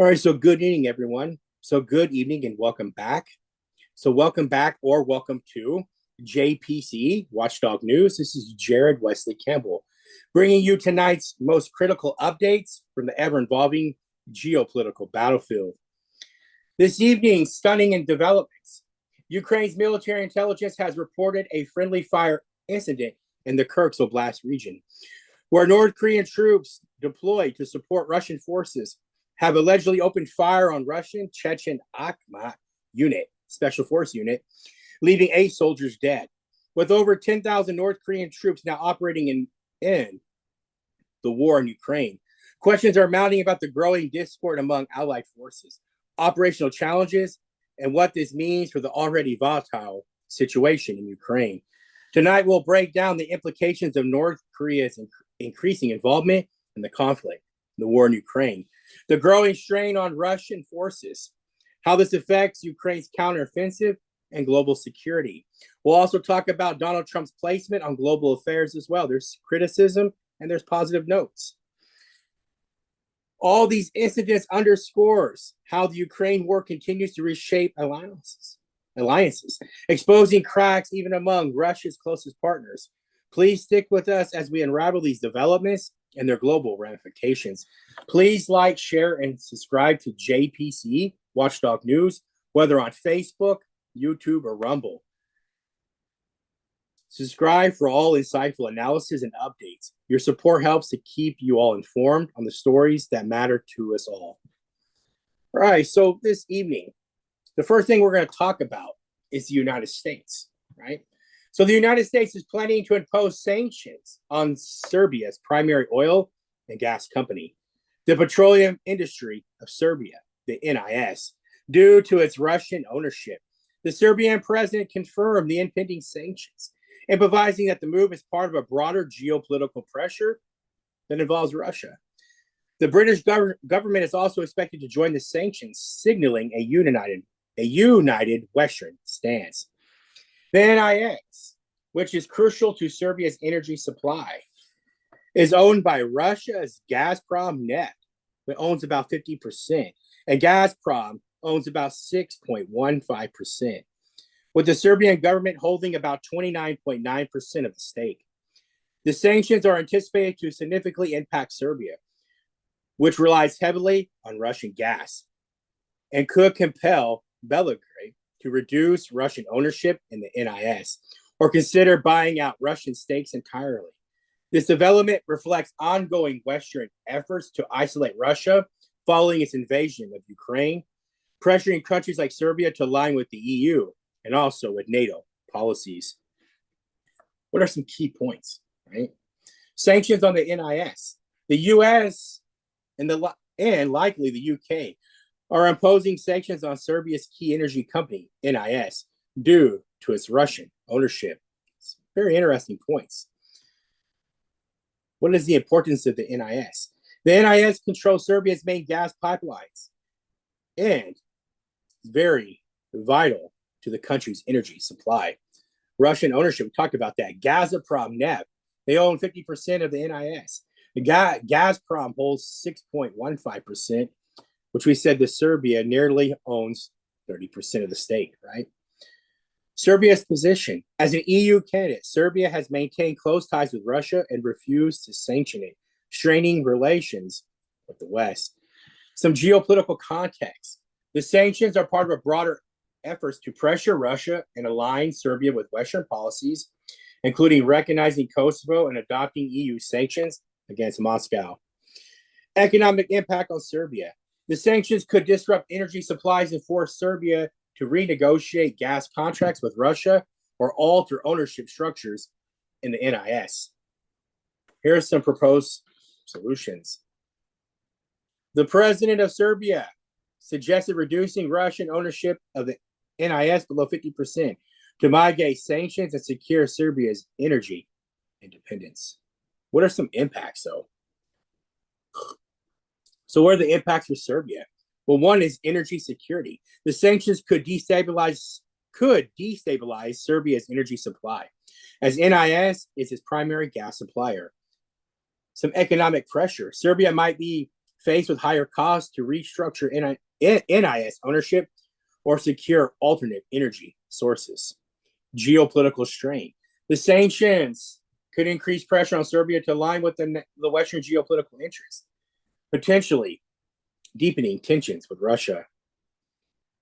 All right, so good evening, everyone. So good evening and welcome back. So welcome back or welcome to JPCE Watchdog News. This is Jared Wesley Campbell, bringing you tonight's most critical updates from the ever-evolving geopolitical battlefield. This evening, stunning in developments. Ukraine's military intelligence has reported a friendly fire incident in the Kursk Oblast region, where North Korean troops deployed to support Russian forces have allegedly opened fire on Russian Chechen Akhmat unit, special force unit, leaving 8 soldiers dead. With over 10,000 North Korean troops now operating in the war in Ukraine, questions are mounting about the growing discord among allied forces, operational challenges, and what this means for the already volatile situation in Ukraine. Tonight, we'll break down the implications of North Korea's increasing involvement in the conflict, the war in Ukraine, the growing strain on Russian forces, how this affects Ukraine's counteroffensive and global security. We'll also talk about Donald Trump's placement on global affairs as well. There's criticism and there's positive notes. All these incidents underscores how the Ukraine war continues to reshape alliances, exposing cracks even among Russia's closest partners. Please stick with us as we unravel these developments and their global ramifications. Please like, share, and subscribe to JPCE Watchdog News, whether on Facebook, YouTube, or Rumble. Subscribe for all insightful analysis and updates. Your support helps to keep you all informed on the stories that matter to us all. All right, so this evening, the first thing we're going to talk about is the United States, right? So the United States is planning to impose sanctions on Serbia's primary oil and gas company, the petroleum industry of Serbia, the NIS, due to its Russian ownership. The Serbian president confirmed the impending sanctions, emphasizing that the move is part of a broader geopolitical pressure that involves Russia. The British government is also expected to join the sanctions, signaling a united Western stance. The NIS, which is crucial to Serbia's energy supply, is owned by Russia's Gazprom Neft, that owns about 50%, and Gazprom owns about 6.15%, with the Serbian government holding about 29.9% of the stake. The sanctions are anticipated to significantly impact Serbia, which relies heavily on Russian gas, and could compel Belgrade to reduce Russian ownership in the NIS or consider buying out Russian stakes entirely. This development reflects ongoing Western efforts to isolate Russia following its invasion of Ukraine, pressuring countries like Serbia to align with the EU and also with NATO policies. What are some key points, right? Sanctions on the NIS. The US and likely the UK are imposing sanctions on Serbia's key energy company, NIS, due to its Russian ownership. It's very interesting points. What is the importance of the NIS? The NIS controls Serbia's main gas pipelines and is very vital to the country's energy supply. Russian ownership, we talked about that. Gazprom Neft, they own 50% of the NIS. The Gazprom holds 6.15%, which we said that Serbia nearly owns 30% of the stake, right? Serbia's position. As an EU candidate, Serbia has maintained close ties with Russia and refused to sanction it, straining relations with the West. Some geopolitical context. The sanctions are part of a broader efforts to pressure Russia and align Serbia with Western policies, including recognizing Kosovo and adopting EU sanctions against Moscow. Economic impact on Serbia. The sanctions could disrupt energy supplies and force Serbia to renegotiate gas contracts with Russia or alter ownership structures in the NIS. Here are some proposed solutions. The president of Serbia suggested reducing Russian ownership of the NIS below 50% to mitigate sanctions and secure Serbia's energy independence. What are some impacts, though? So what are the impacts for Serbia? Well, one is energy security. The sanctions could destabilize Serbia's energy supply, as NIS is its primary gas supplier. Some economic pressure. Serbia might be faced with higher costs to restructure NIS ownership or secure alternate energy sources. Geopolitical strain. The sanctions could increase pressure on Serbia to align with the Western geopolitical interests, potentially deepening tensions with Russia.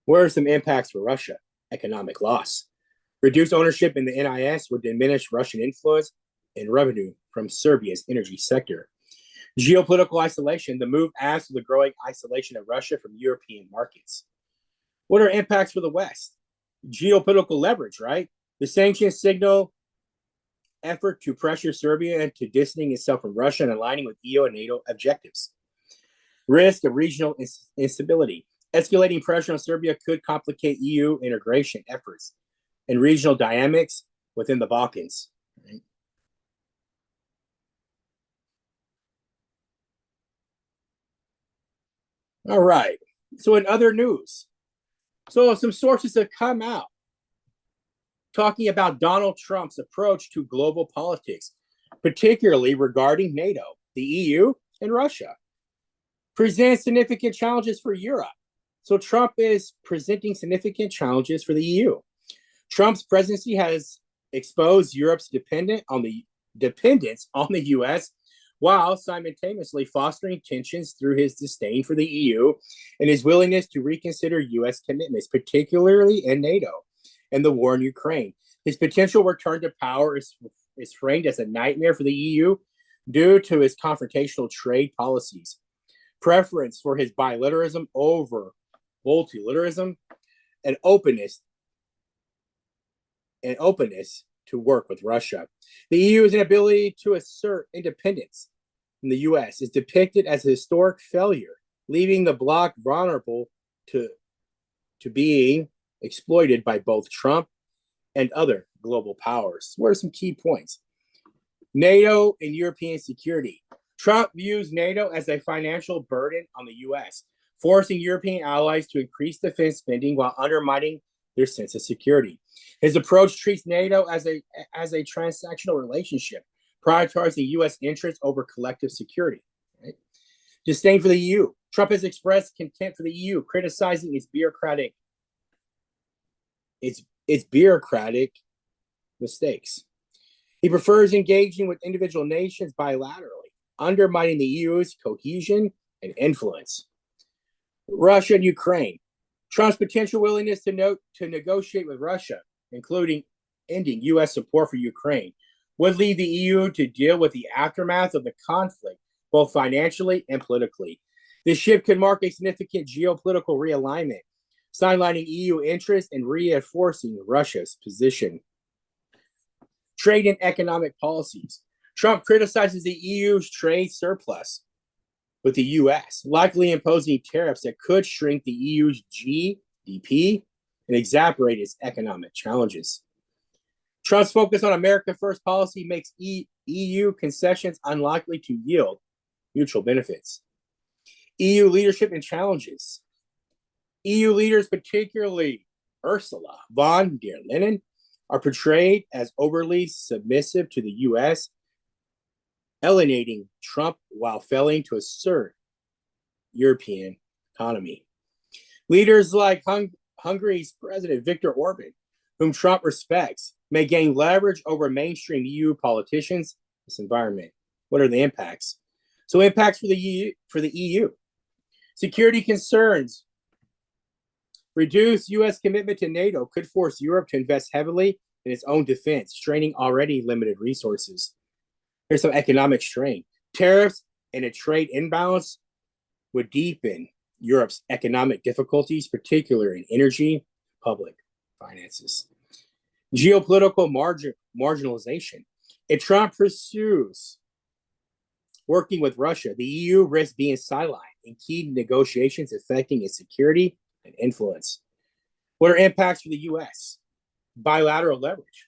What are some impacts for Russia? Economic loss. Reduced ownership in the NIS would diminish Russian influence and revenue from Serbia's energy sector. Geopolitical isolation. The move adds to the growing isolation of Russia from European markets. What are impacts for the West? Geopolitical leverage, right? The sanctions signal effort to pressure Serbia into distancing itself from Russia and aligning with EU and NATO objectives. Risk of regional instability. Escalating pressure on Serbia could complicate EU integration efforts and regional dynamics within the Balkans. Right? All right. So in other news, some sources have come out talking about Donald Trump's approach to global politics, particularly regarding NATO, the EU, and Russia, presents significant challenges for Europe. So Trump is presenting significant challenges for the EU. Trump's presidency has exposed Europe's dependence on the U.S. while simultaneously fostering tensions through his disdain for the EU and his willingness to reconsider U.S. commitments, particularly in NATO and the war in Ukraine. His potential return to power is framed as a nightmare for the EU due to his confrontational trade policies, preference for his bilateralism over multilateralism, and openness to work with Russia. The EU's inability to assert independence in the U.S. is depicted as a historic failure, leaving the bloc vulnerable to being exploited by both Trump and other global powers. What are some key points? NATO and European security. Trump views NATO as a financial burden on the U.S., forcing European allies to increase defense spending while undermining their sense of security. His approach treats NATO as a transactional relationship, prioritizing U.S. interests over collective security. Right? Disdain for the EU. Trump has expressed contempt for the EU, criticizing its bureaucratic mistakes. He prefers engaging with individual nations bilaterally, undermining the EU's cohesion and influence. Russia and Ukraine. Trump's potential willingness to negotiate with Russia, including ending U.S. support for Ukraine, would lead the EU to deal with the aftermath of the conflict, both financially and politically. This shift could mark a significant geopolitical realignment, sidelining EU interests and reinforcing Russia's position. Trade and economic policies. Trump criticizes the EU's trade surplus with the U.S., likely imposing tariffs that could shrink the EU's GDP and exacerbate its economic challenges. Trump's focus on America First policy makes EU concessions unlikely to yield mutual benefits. EU leadership and challenges. EU leaders, particularly Ursula von der Leyen, are portrayed as overly submissive to the U.S., alienating Trump while failing to assert European autonomy. Leaders like Hungary's President Viktor Orban, whom Trump respects, may gain leverage over mainstream EU politicians in this environment. What are the impacts? So impacts for the EU. Security concerns. Reduced U.S. commitment to NATO could force Europe to invest heavily in its own defense, straining already limited resources. There's some economic strain. Tariffs and a trade imbalance would deepen Europe's economic difficulties, particularly in energy, public finances. Geopolitical marginalization. If Trump pursues working with Russia, the EU risks being sidelined in key negotiations affecting its security and influence. What are impacts for the U.S.? Bilateral leverage.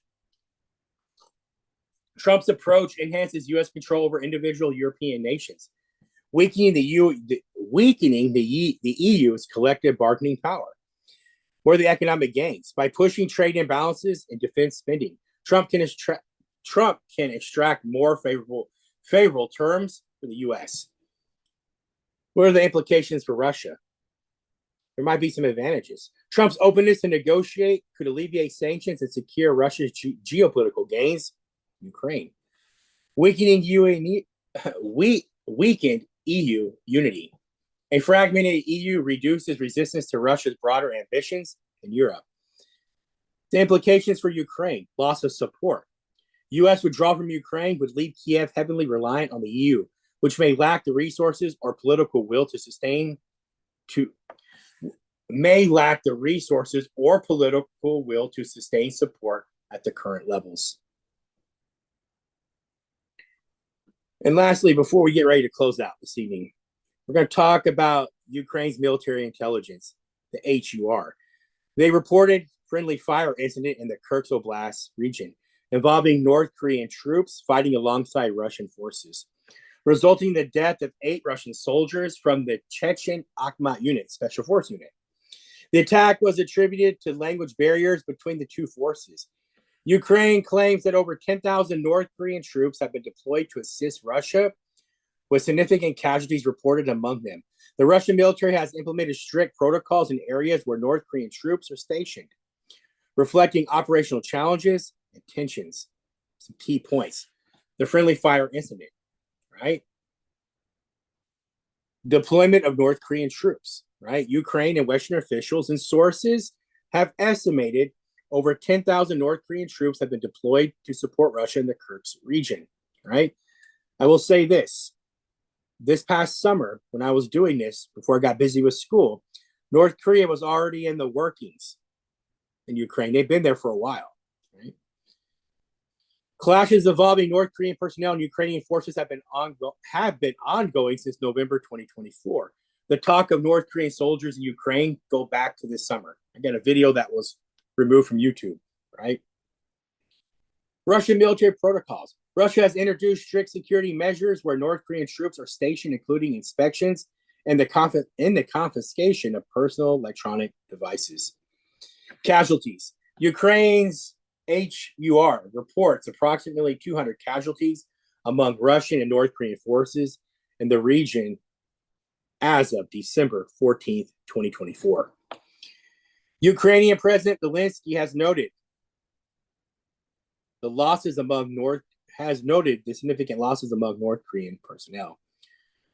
Trump's approach enhances U.S. control over individual European nations, weakening the EU's collective bargaining power. What are the economic gains? By pushing trade imbalances and defense spending, Trump can extract more favorable terms for the U.S. What are the implications for Russia? There might be some advantages. Trump's openness to negotiate could alleviate sanctions and secure Russia's geopolitical gains. Ukraine. Weakening weakened EU unity. A fragmented EU reduces resistance to Russia's broader ambitions in Europe. The implications for Ukraine, loss of support. U.S. withdrawal from Ukraine would leave Kiev heavily reliant on the EU, which may lack the resources or political will to sustain support at the current levels. And lastly, before we get ready to close out this evening, we're going to talk about Ukraine's military intelligence, the HUR. They reported friendly fire incident in the Kursk Oblast region involving North Korean troops fighting alongside Russian forces, resulting in the death of 8 Russian soldiers from the Chechen Akhmat unit, special force unit. The attack was attributed to language barriers between the two forces. Ukraine claims that over 10,000 North Korean troops have been deployed to assist Russia, with significant casualties reported among them. The Russian military has implemented strict protocols in areas where North Korean troops are stationed, reflecting operational challenges and tensions. Some key points. The friendly fire incident, right? Deployment of North Korean troops, right? Ukraine and Western officials and sources have estimated over 10,000 North Korean troops have been deployed to support Russia in the Kursk region, right? I will say this past summer, when I was doing this, before I got busy with school, North Korea was already in the workings in Ukraine. They've been there for a while, right? Clashes involving North Korean personnel and Ukrainian forces have been ongoing since November 2024. The talk of North Korean soldiers in Ukraine go back to this summer. I got a video that was removed from YouTube, right? Russian military protocols. Russia has introduced strict security measures where North Korean troops are stationed, including inspections and the confiscation of personal electronic devices. Casualties. Ukraine's HUR reports approximately 200 casualties among Russian and North Korean forces in the region as of December 14th, 2024. Ukrainian President Zelensky has noted the significant losses among North Korean personnel.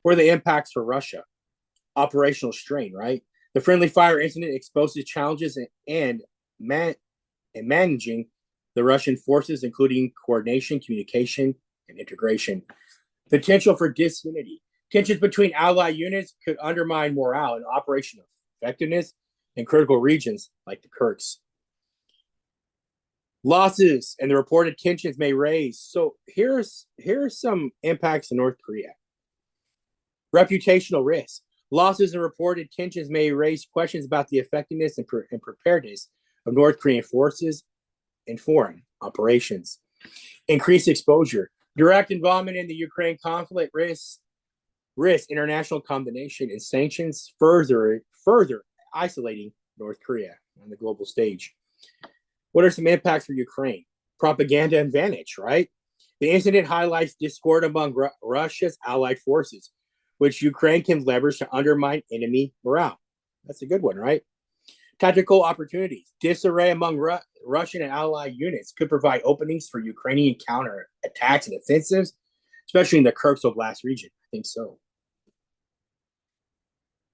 What are the impacts for Russia? Operational strain, right? The friendly fire incident exposes challenges in managing the Russian forces, including coordination, communication, and integration. Potential for disunity. Tensions between allied units could undermine morale and operational effectiveness in critical regions like the Kursk. Losses and the reported tensions may raise. So here's some impacts in North Korea. Reputational risk. Losses and reported tensions may raise questions about the effectiveness and preparedness of North Korean forces in foreign operations. Increased exposure. Direct involvement in the Ukraine conflict risks international combination and sanctions, further isolating North Korea on the global stage. What are some impacts for Ukraine? Propaganda advantage, right? The incident highlights discord among Russia's allied forces, which Ukraine can leverage to undermine enemy morale. That's a good one, right? Tactical opportunities. Disarray among Russian and allied units could provide openings for Ukrainian counter attacks and offensives, especially in the Kursk Oblast region. I think so.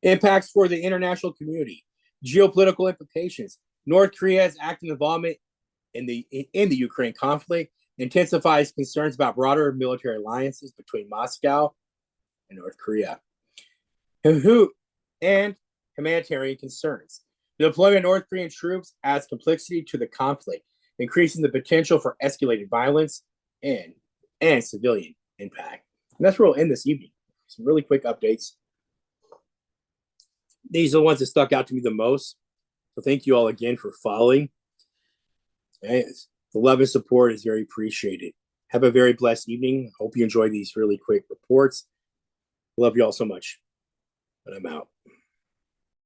Impacts for the international community. Geopolitical implications. North Korea's active involvement in the Ukraine conflict intensifies concerns about broader military alliances between Moscow and North Korea. And humanitarian concerns. The deployment of North Korean troops adds complexity to the conflict, increasing the potential for escalated violence and civilian impact. And that's where we'll end this evening. Some really quick updates. These are the ones that stuck out to me the most. So thank you all again for following. The love and support is very appreciated. Have a very blessed evening. Hope you enjoy these really quick reports. Love you all so much. But I'm out.